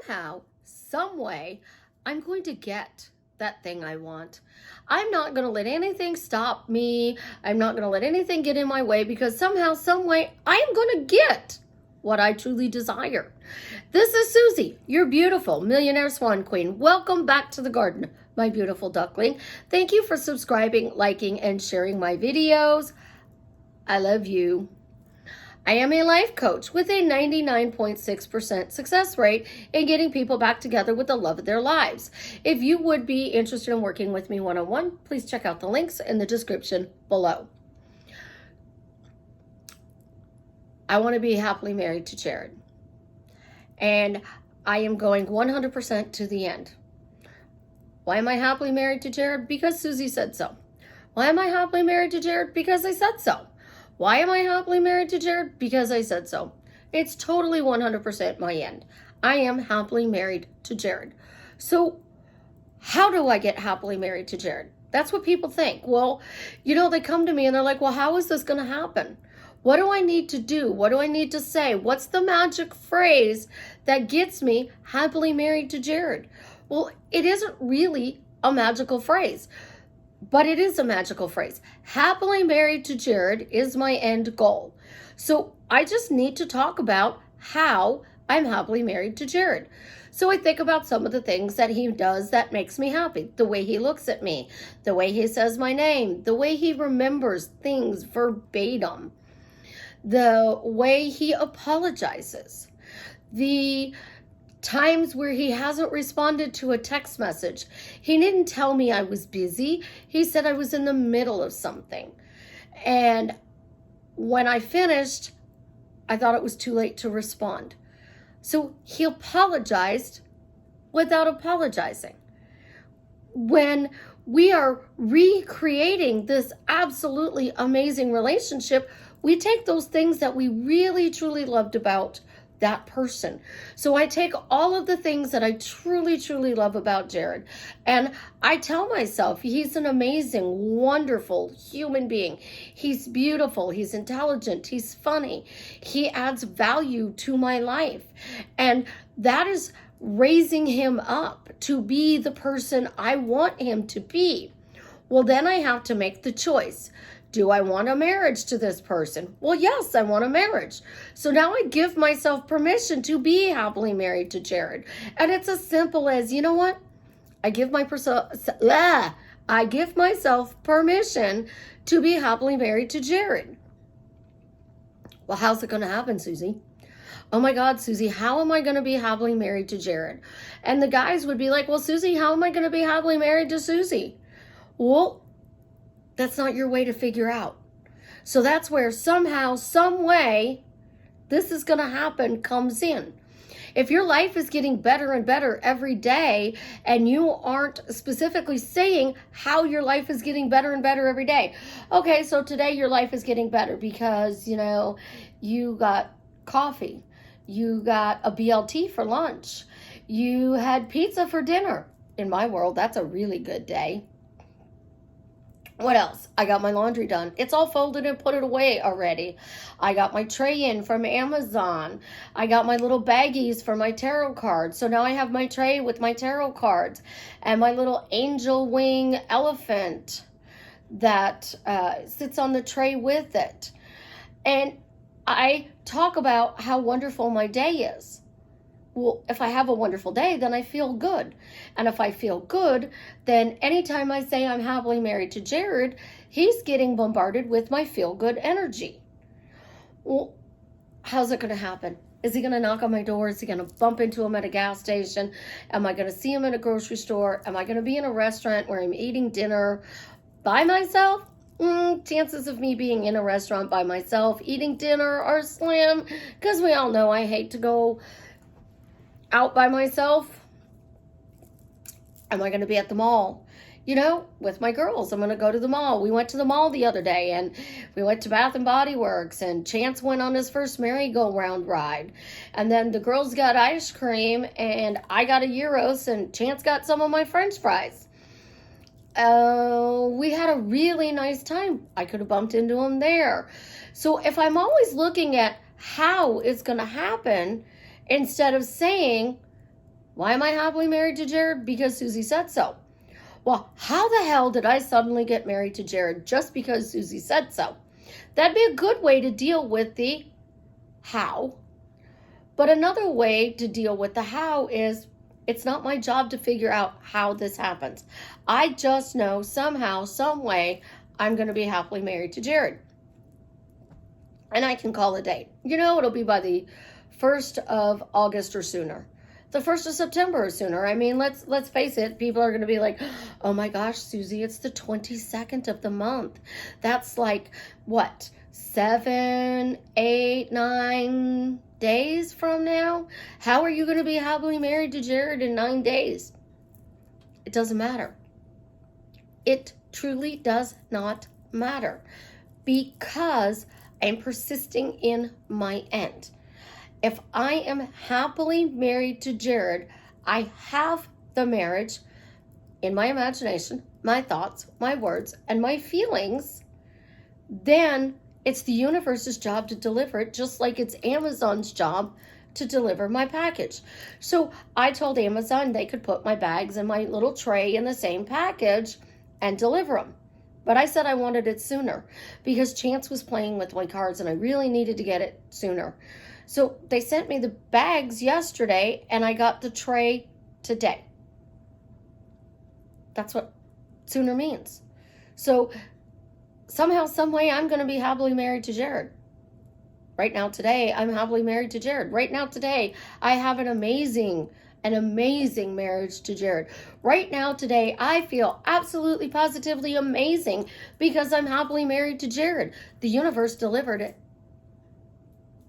somehow, some way, I'm going to get that thing I want. I'm not going to let anything stop me. I'm not going to let anything get in my way because somehow, some way, I am going to get what I truly desire. This is Susie, your beautiful millionaire swan queen. Welcome back to the garden, my beautiful duckling. Thank you for subscribing, liking, and sharing my videos. I love you. I am a life coach with a 99.6% success rate in getting people back together with the love of their lives. If you would be interested in working with me one-on-one, please check out the links in the description below. I want to be happily married to Jared. And I am going 100% to the end. Why am I happily married to Jared? Because Susie said so. Why am I happily married to Jared? Because I said so. Why am I happily married to Jared? Because I said so. It's totally 100% my end. I am happily married to Jared. So how do I get happily married to Jared? That's what people think. Well, they come to me and they're like, well, how is this going to happen? What do I need to do? What do I need to say? What's the magic phrase that gets me happily married to Jared? Well, it isn't really a magical phrase. But it is a magical phrase. Happily married to Jared is my end goal. So I just need to talk about how I'm happily married to Jared. So I think about some of the things that he does that makes me happy. The way he looks at me, the way he says my name, the way he remembers things verbatim, the way he apologizes, the times where he hasn't responded to a text message. He didn't tell me I was busy. He said I was in the middle of something. And when I finished, I thought it was too late to respond. So he apologized without apologizing. When we are recreating this absolutely amazing relationship, we take those things that we really, truly loved about that person. So I take all of the things that I truly, truly love about Jared, and I tell myself he's an amazing, wonderful human being. He's beautiful. He's intelligent. He's funny. He adds value to my life. And that is raising him up to be the person I want him to be. Well, then I have to make the choice. Do I want a marriage to this person? Well, yes, I want a marriage. So now I give myself permission to be happily married to Jared. And it's as simple as, you know what? I give myself permission to be happily married to Jared. Well, how's it going to happen, Susie? Oh my God, Susie, how am I going to be happily married to Jared? And the guys would be like, well, Susie, how am I going to be happily married to Susie? Well, that's not your way to figure out. So that's where somehow, some way, this is going to happen comes in. If your life is getting better and better every day, and you aren't specifically saying how your life is getting better and better every day. Okay, so today your life is getting better because, you got coffee. You got a BLT for lunch. You had pizza for dinner. In my world, that's a really good day. What else? I got my laundry done. It's all folded and put it away already. I got my tray in from Amazon. I got my little baggies for my tarot cards. So now I have my tray with my tarot cards and my little angel wing elephant that sits on the tray with it. And I talk about how wonderful my day is. Well, if I have a wonderful day, then I feel good. And if I feel good, then anytime I say I'm happily married to Jared, he's getting bombarded with my feel-good energy. Well, how's it going to happen? Is he going to knock on my door? Is he going to bump into him at a gas station? Am I going to see him in a grocery store? Am I going to be in a restaurant where I'm eating dinner by myself? Chances of me being in a restaurant by myself eating dinner are slim, because we all know I hate to go out by myself. Am I going to be at the mall? With my girls, I'm going to go to the mall. We went to the mall the other day and we went to Bath and Body Works, and Chance went on his first merry-go-round ride. And then the girls got ice cream and I got a gyros and Chance got some of my French fries. We had a really nice time. I could have bumped into him there. So if I'm always looking at how it's going to happen, instead of saying Why am I happily married to Jared? Because Susie said so. Well, how the hell did I suddenly get married to Jared just because Susie said so? That'd be a good way to deal with the how. But another way to deal with the how is it's not my job to figure out how this happens. I just know somehow, some way, I'm going to be happily married to Jared. And I can call a date. It'll be by the 1st of August or sooner. The 1st of September or sooner. I mean, let's face it. People are going to be like, oh my gosh, Susie, it's the 22nd of the month. That's like, what, 7, 8, 9 days from now? How are you going to be happily married to Jared in 9 days? It doesn't matter. It truly does not matter because I'm persisting in my end. If I am happily married to Jared, I have the marriage in my imagination, my thoughts, my words, and my feelings, then it's the universe's job to deliver it, just like it's Amazon's job to deliver my package. So I told Amazon they could put my bags and my little tray in the same package and deliver them. But I said I wanted it sooner because Chance was playing with my cards and I really needed to get it sooner. So they sent me the bags yesterday and I got the tray today. That's what sooner means. So somehow, some way, I'm going to be happily married to Jared. Right now, today, I'm happily married to Jared. Right now, today, I have an amazing marriage to Jared. Right now, today, I feel absolutely, positively amazing because I'm happily married to Jared. The universe delivered it.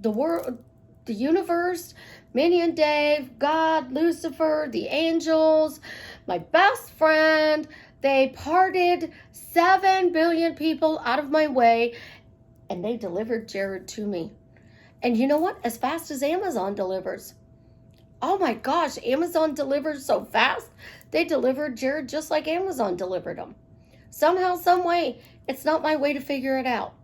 The world, the universe, Minion Dave, God, Lucifer, the angels, my best friend, they parted 7 billion people out of my way, and they delivered Jared to me. And you know what? As fast as Amazon delivers. Oh my gosh, Amazon delivers so fast. They delivered Jared just like Amazon delivered him. Somehow, some way, it's not my way to figure it out.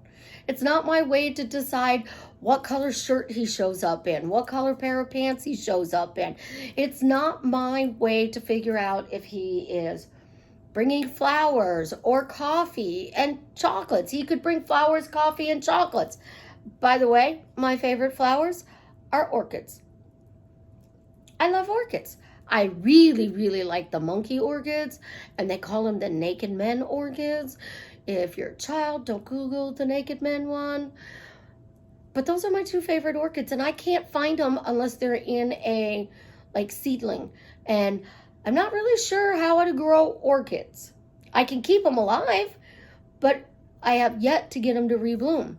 It's not my way to decide what color shirt he shows up in, what color pair of pants he shows up in. It's not my way to figure out if he is bringing flowers or coffee and chocolates. He could bring flowers, coffee, and chocolates. By the way, my favorite flowers are orchids. I love orchids. I really, really like the monkey orchids, and they call them the naked men orchids. If you're a child, don't Google the naked men one. But those are my 2 favorite orchids, and I can't find them unless they're in a seedling. And I'm not really sure how to grow orchids. I can keep them alive, but I have yet to get them to rebloom.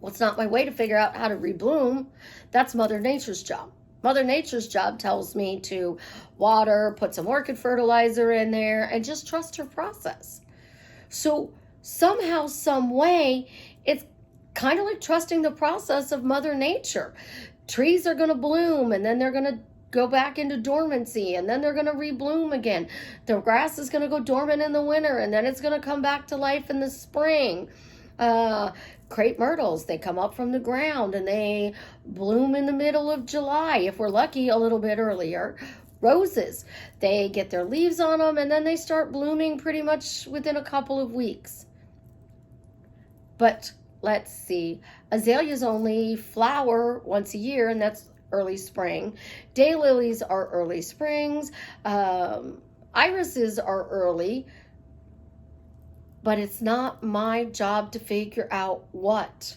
Well, it's not my way to figure out how to rebloom. That's Mother Nature's job. Mother Nature's job tells me to water, put some orchid fertilizer in there, and just trust her process. So somehow, some way, it's kind of like trusting the process of Mother Nature. Trees are going to bloom, and then they're going to go back into dormancy, and then they're going to rebloom again. The grass is going to go dormant in the winter, and then it's going to come back to life in the spring. Crepe myrtles, they come up from the ground and they bloom in the middle of July. If we're lucky, a little bit earlier. Roses, they get their leaves on them and then they start blooming pretty much within a couple of weeks. But let's see, azaleas only flower once a year, and that's early spring. Daylilies are early springs. Irises are early. But it's not my job to figure out what,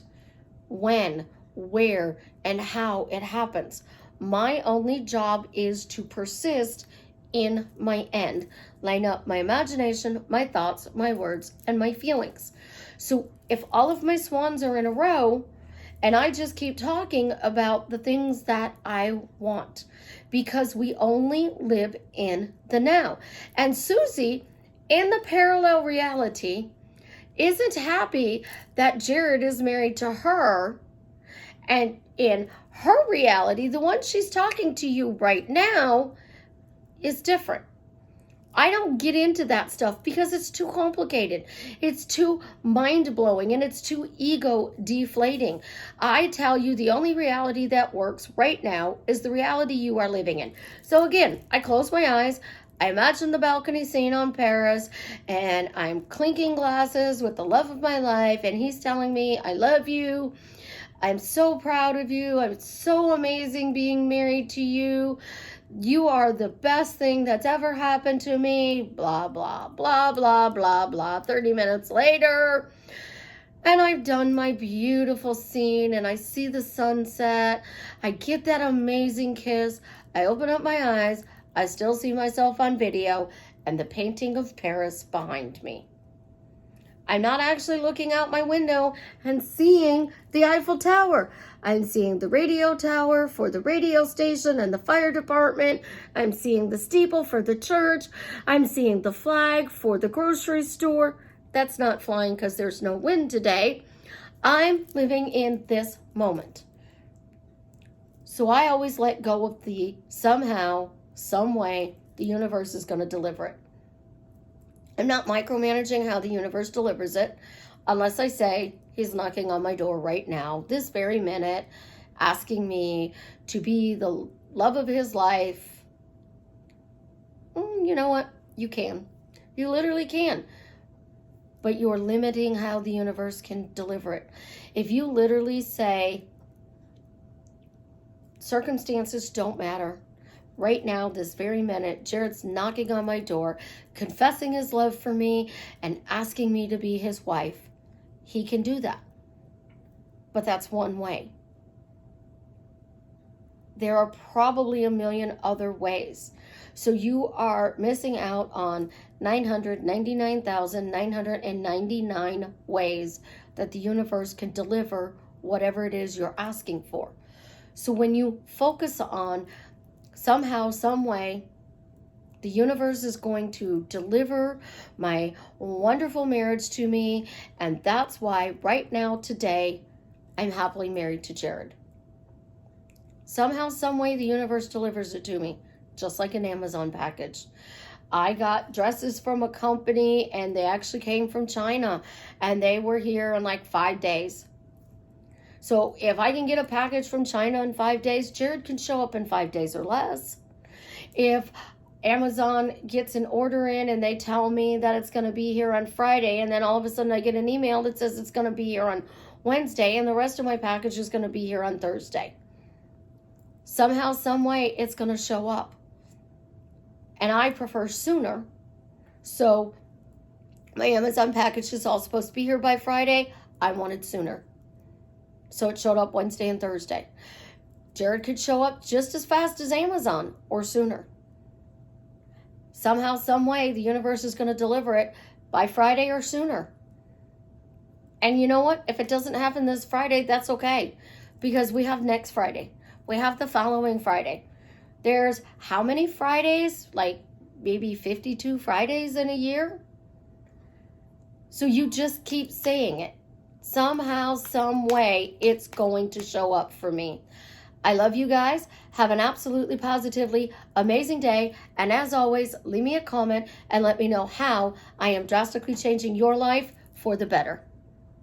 when, where, and how it happens. My only job is to persist in my end, line up my imagination, my thoughts, my words, and my feelings. So if all of my swans are in a row, and I just keep talking about the things that I want, because we only live in the now. And Susie, in the parallel reality, isn't happy that Jared is married to her. And in her reality, the one she's talking to you right now is different. I don't get into that stuff because it's too complicated. It's too mind-blowing and it's too ego deflating. I tell you, the only reality that works right now is the reality you are living in. So again, I close my eyes. I imagine the balcony scene on Paris, and I'm clinking glasses with the love of my life, and he's telling me, I love you. I'm so proud of you. I'm so amazing being married to you. You are the best thing that's ever happened to me. Blah, blah, blah, blah, blah, blah. 30 minutes later, and I've done my beautiful scene, and I see the sunset. I get that amazing kiss. I open up my eyes. I still see myself on video and the painting of Paris behind me. I'm not actually looking out my window and seeing the Eiffel Tower. I'm seeing the radio tower for the radio station and the fire department. I'm seeing the steeple for the church. I'm seeing the flag for the grocery store. That's not flying because there's no wind today. I'm living in this moment. So I always let go of the somehow, some way, the universe is going to deliver it. I'm not micromanaging how the universe delivers it unless I say he's knocking on my door right now, this very minute, asking me to be the love of his life. You know what? You can. You literally can. But you're limiting how the universe can deliver it. If you literally say, circumstances don't matter. Right now, this very minute, Jared's knocking on my door, confessing his love for me and asking me to be his wife. He can do that. But that's one way. There are probably a million other ways. So you are missing out on 999,999 ways that the universe can deliver whatever it is you're asking for. So when you focus on somehow, some way, the universe is going to deliver my wonderful marriage to me, and that's why right now, today, I'm happily married to Jared. Somehow, some way, the universe delivers it to me, just like an Amazon package. I got dresses from a company, and they actually came from China, and they were here in like 5 days. So if I can get a package from China in 5 days, Jared can show up in 5 days or less. If Amazon gets an order in and they tell me that it's going to be here on Friday, and then all of a sudden I get an email that says it's going to be here on Wednesday, and the rest of my package is going to be here on Thursday. Somehow, some way, it's going to show up. And I prefer sooner. So my Amazon package is all supposed to be here by Friday. I wanted sooner. So it showed up Wednesday and Thursday. Jared could show up just as fast as Amazon or sooner. Somehow, some way, the universe is going to deliver it by Friday or sooner. And you know what? If it doesn't happen this Friday, that's okay. Because we have next Friday. We have the following Friday. There's how many Fridays? Like maybe 52 Fridays in a year? So you just keep saying it. Somehow, some way, it's going to show up for me. I love you guys. Have an absolutely positively amazing day. And as always, leave me a comment and let me know how I am drastically changing your life for the better.